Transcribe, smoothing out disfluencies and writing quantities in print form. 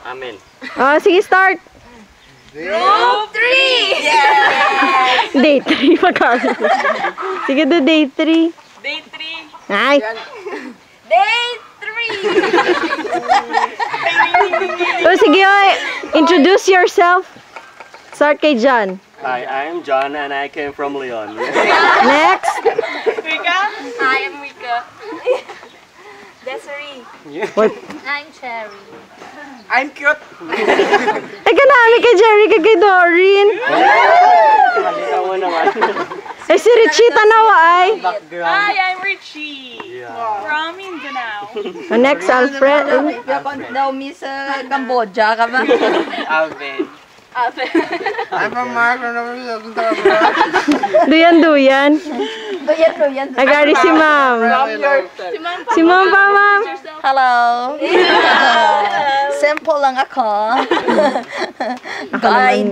Amen. Oh, sige, start. Group 3! Yeah! Day 3 magkano. Sige, do day 3. Day 3. Ay. Day 3! Oh, sige, oy. Introduce yourself. Start kay John. Hi, I'm John and I came from Leon. Next. Rika? I am Rika. Desiree. What? I'm Cherry. I'm cute. Ay, kanami kay Jerry, kay Doreen. Halika mo naman. Eh, si Richita na ay. Hi, I'm Richie. Yeah. From Mindanao. Oh, next, Alfred. Daw miss sa Cambodia ka ba? Alvin. Alvin. I'm from Marco. Duyan. Duyan. Agari si ma'am. Si ma'am pa, ma'am. Hello. Simple lang ako. Guide.